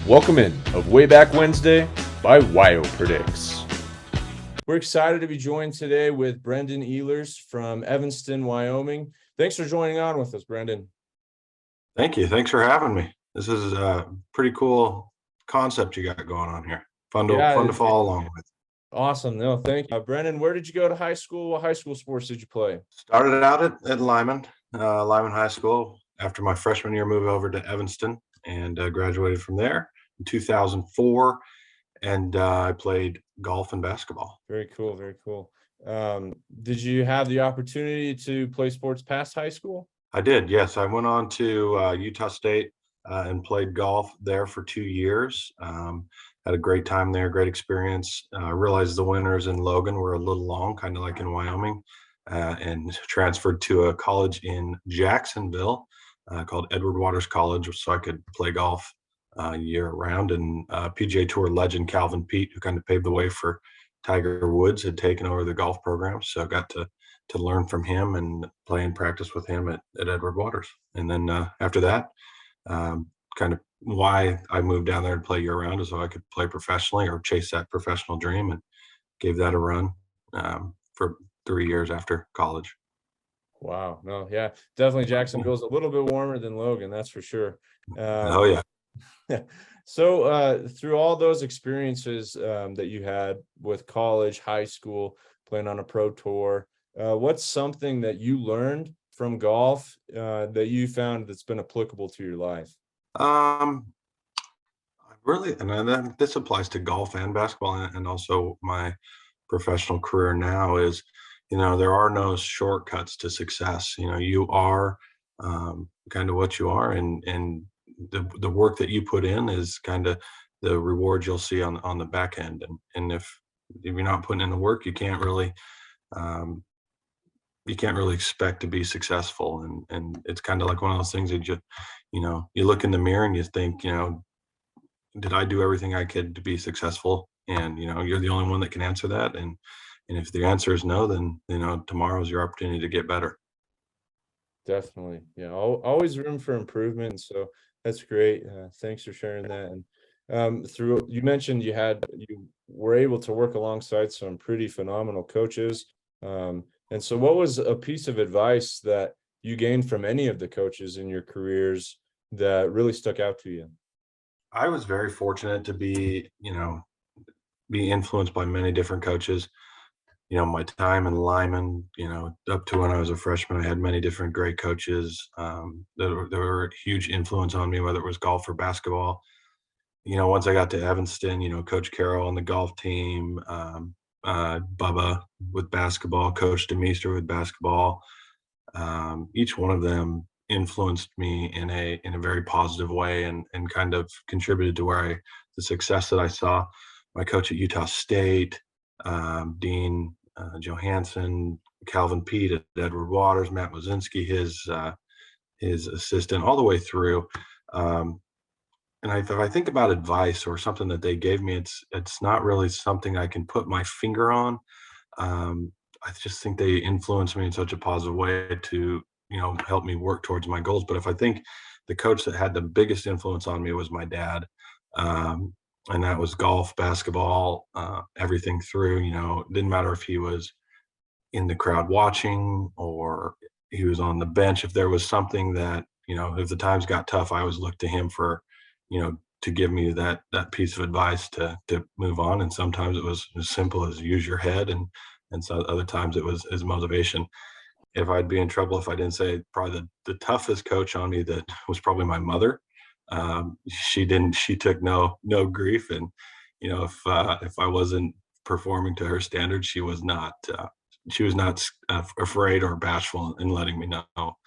Welcome in of Way Back Wednesday by Wyo Predicts. We're excited to be joined today with Brendon Ehlers from Evanston, Wyoming. Thanks for joining on with us, Brendon. Thank you. Thanks for having me. This is a pretty cool concept you got going on here. Fun to follow along with. Awesome. No, thank you. Brendon, where did you go to high school? What high school sports did you play? Started out at Lyman High School. After my freshman year, moved over to Evanston and graduated from there in 2004. And I played golf and basketball. Very cool. Very cool. Did you have the opportunity to play sports past high school? I did, yes. I went on to Utah State and played golf there for 2 years. Had a great time there, great experience. Realized the winters in Logan were a little long, kind of like in Wyoming, and transferred to a college in Jacksonville called Edward Waters College, so I could play golf year round. And PGA Tour legend Calvin Peete, who kind of paved the way for Tiger Woods, had taken over the golf program. So I got to learn from him and play and practice with him at Edward Waters. And then after that, kind of why I moved down there to play year round is so I could play professionally or chase that professional dream, and gave that a run for 3 years after college. Wow. No, yeah, definitely Jacksonville's a little bit warmer than Logan, that's for sure. Oh, yeah. So through all those experiences that you had with college, high school, playing on a pro tour, what's something that you learned from golf that you found that's been applicable to your life? This applies to golf and basketball and also my professional career now, is, there are no shortcuts to success. You are kind of what you are, and the work that you put in is kind of the reward you'll see on the back end. And if you're not putting in the work, you can't really expect to be successful. And it's kind of like one of those things that you look in the mirror and you think, did I do everything I could to be successful? And you're the only one that can answer that. And if the answer is no, then tomorrow's your opportunity to get better. Definitely. Yeah. Always room for improvement. So that's great. Thanks for sharing that. And you mentioned you were able to work alongside some pretty phenomenal coaches. And so what was a piece of advice that you gained from any of the coaches in your careers that really stuck out to you? I was very fortunate to be influenced by many different coaches. My time in Lyman, up to when I was a freshman, I had many different great coaches that were a huge influence on me, whether it was golf or basketball. Once I got to Evanston, Coach Carroll on the golf team, Bubba with basketball, Coach DeMeester with basketball. Each one of them influenced me in a very positive way, and kind of contributed to the success that I saw. My coach at Utah State, Dean Johansson, Calvin Peete at Edward Waters, Matt Mozinski, his assistant, all the way through. And if I think about advice or something that they gave me, it's not really something I can put my finger on. I just think they influenced me in such a positive way to help me work towards my goals. But if I think the coach that had the biggest influence on me was my dad, and that was golf, basketball, everything through. It didn't matter if he was in the crowd watching or he was on the bench. If there was something that, if the times got tough, I always looked to him for, to give me that piece of advice to move on. And sometimes it was as simple as use your head, and so other times it was as motivation. If I'd be in trouble if I didn't say probably the toughest coach on me that was probably my mother. She took no grief. And, if I wasn't performing to her standards, she was not afraid or bashful in letting me know.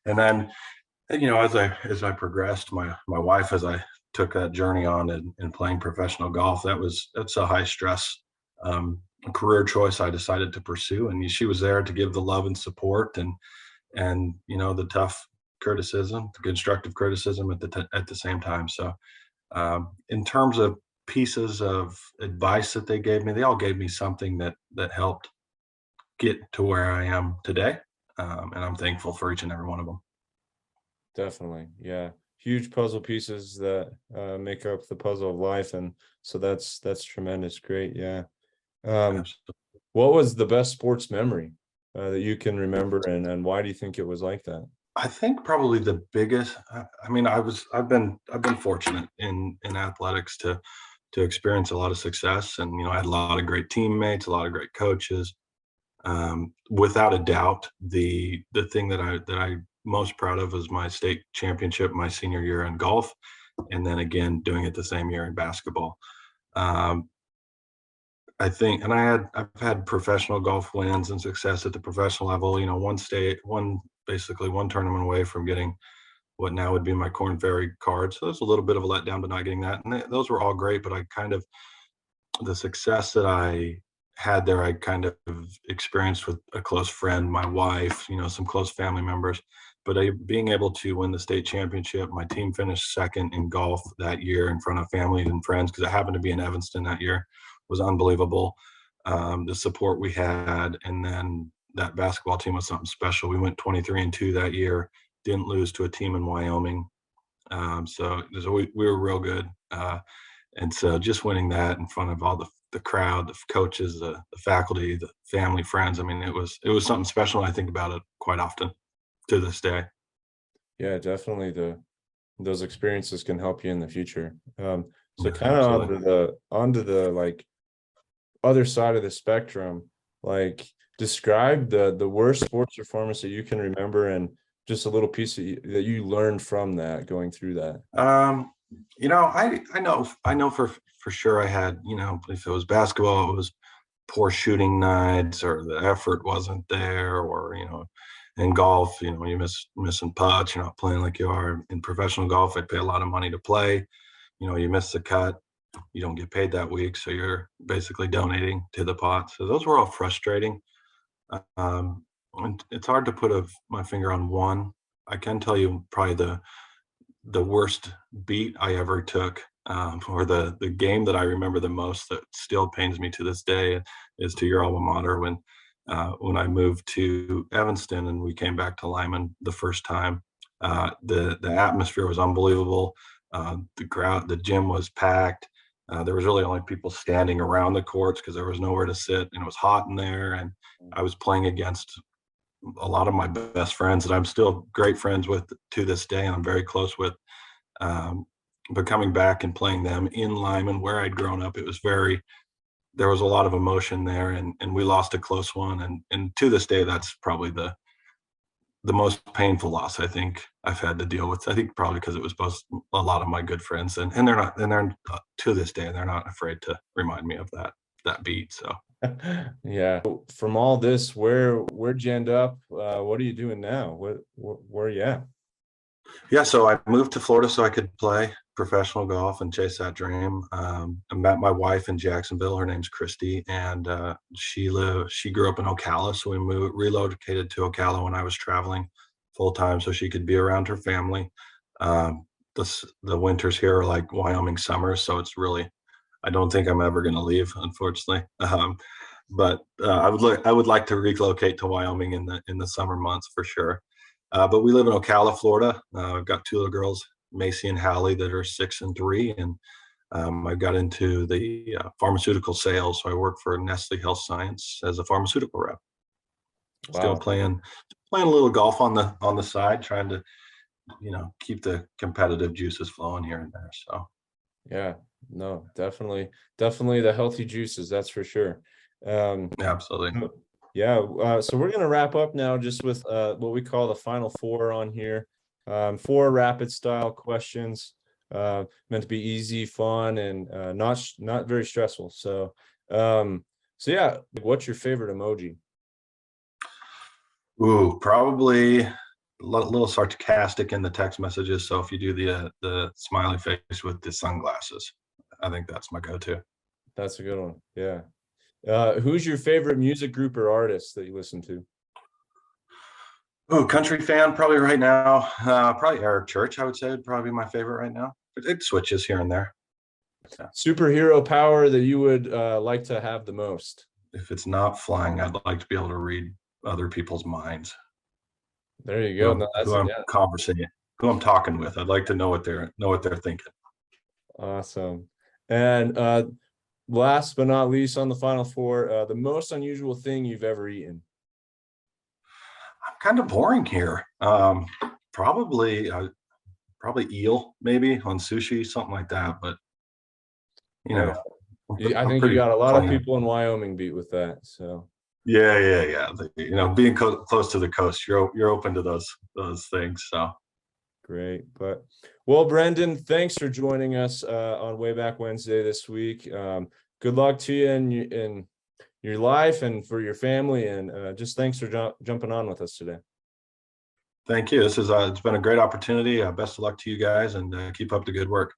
And then, as I progressed, my wife, as I took that journey on in playing professional golf, that's a high stress career choice I decided to pursue. And she was there to give the love and support and the tough criticism, the constructive criticism at the same time. So in terms of pieces of advice that they gave me, they all gave me something that helped get to where I am today. And I'm thankful for each and every one of them. Definitely. Yeah. huge puzzle pieces that make up the puzzle of life, and so that's tremendous. Great. Yeah. Absolutely. What was the best sports memory that you can remember, and why do you think it was like that? I think probably the biggest. I mean, I've been fortunate in athletics to experience a lot of success, and I had a lot of great teammates, a lot of great coaches. Without a doubt, the thing that I most proud of is my state championship my senior year in golf, and then again doing it the same year in basketball. Um, I think, and I've had professional golf wins and success at the professional level. Basically one tournament away from getting what now would be my Corn Ferry card. So there's a little bit of a letdown, but not getting that. And those were all great, but I kind of the success that I had there, I kind of experienced with a close friend, my wife, some close family members. But being able to win the state championship, my team finished second in golf that year in front of family and friends because I happened to be in Evanston that year, was unbelievable. The support we had, and then that basketball team was something special. We went 23-2 that year, didn't lose to a team in Wyoming. So we were real good. And so just winning that in front of all the crowd, the coaches, the faculty, the family, friends, I mean, it was something special. And I think about it quite often to this day. Yeah, definitely those experiences can help you in the future. So Yeah, kind of absolutely. onto the like other side of the spectrum, like describe the worst sports performance that you can remember, and just a little piece that you learned from that going through that. I know for sure I had, if it was basketball, it was poor shooting nights or the effort wasn't there, or in golf, you missing putts, you're not playing like you are in professional golf. I'd pay a lot of money to play. You miss the cut, you don't get paid that week, so you're basically donating to the pot. So those were all frustrating. And it's hard to put my finger on one. I can tell you probably the worst beat I ever took, or the game that I remember the most that still pains me to this day, is to your alma mater when I moved to Evanston and we came back to Lyman the first time. The atmosphere was unbelievable. The gym was packed. There was really only people standing around the courts because there was nowhere to sit, and it was hot in there. And I was playing against a lot of my best friends that I'm still great friends with to this day, and I'm very close with. Um, but coming back and playing them in Lyman, where I'd grown up, there was a lot of emotion there, and we lost a close one. And to this day, that's probably the most painful loss I think I've had to deal with. I think probably because it was both a lot of my good friends, and they're to this day, they're not afraid to remind me of that beat. So. Yeah. From all this, where'd you end up? What are you doing now? Where are you at? Yeah, so I moved to Florida so I could play professional golf and chase that dream. I met my wife in Jacksonville. Her name's Christy, and she grew up in Ocala, so we relocated to Ocala when I was traveling full time, so she could be around her family. The winters here are like Wyoming summers, so it's really, I don't think I'm ever going to leave, unfortunately. But I would like to relocate to Wyoming in the summer months for sure. But we live in Ocala, Florida. I've got two little girls, Macy and Hallie, that are 6 and 3, and I got into the pharmaceutical sales. So I work for Nestle Health Science as a pharmaceutical rep. Still Wow. playing a little golf on the side, trying to keep the competitive juices flowing here and there. So Yeah, no, definitely the healthy juices, that's for sure. absolutely. Yeah, so we're gonna wrap up now just with what we call the final four on here. Four rapid style questions, meant to be easy, fun, and not very stressful. So yeah, what's your favorite emoji? Ooh, probably a little sarcastic in the text messages. So if you do the smiley face with the sunglasses, I think that's my go-to. That's a good one. Yeah. Who's your favorite music group or artist that you listen to? Oh, country fan probably right now. Probably Eric Church, I would say, would probably be my favorite right now. But it switches here and there. Yeah. Superhero power that you would like to have the most? If it's not flying, I'd like to be able to read other people's minds, There you go. No, who that's I'm yeah. who I'm talking with. I'd like to know what they're thinking. Awesome. And last but not least, on the final four, the most unusual thing you've ever eaten. I'm kind of boring here. Probably eel, maybe on sushi, something like that. But you know, I I'm think you pretty got a lot of plain. people in Wyoming beat with that. So Yeah. You know, being close to the coast, you're open to those things. So great. But well, Brendon, thanks for joining us on Way Back Wednesday this week. Good luck to you in your life and for your family, and just thanks for jumping on with us today. thank you. This is it's been a great opportunity. Best of luck to you guys, and keep up the good work.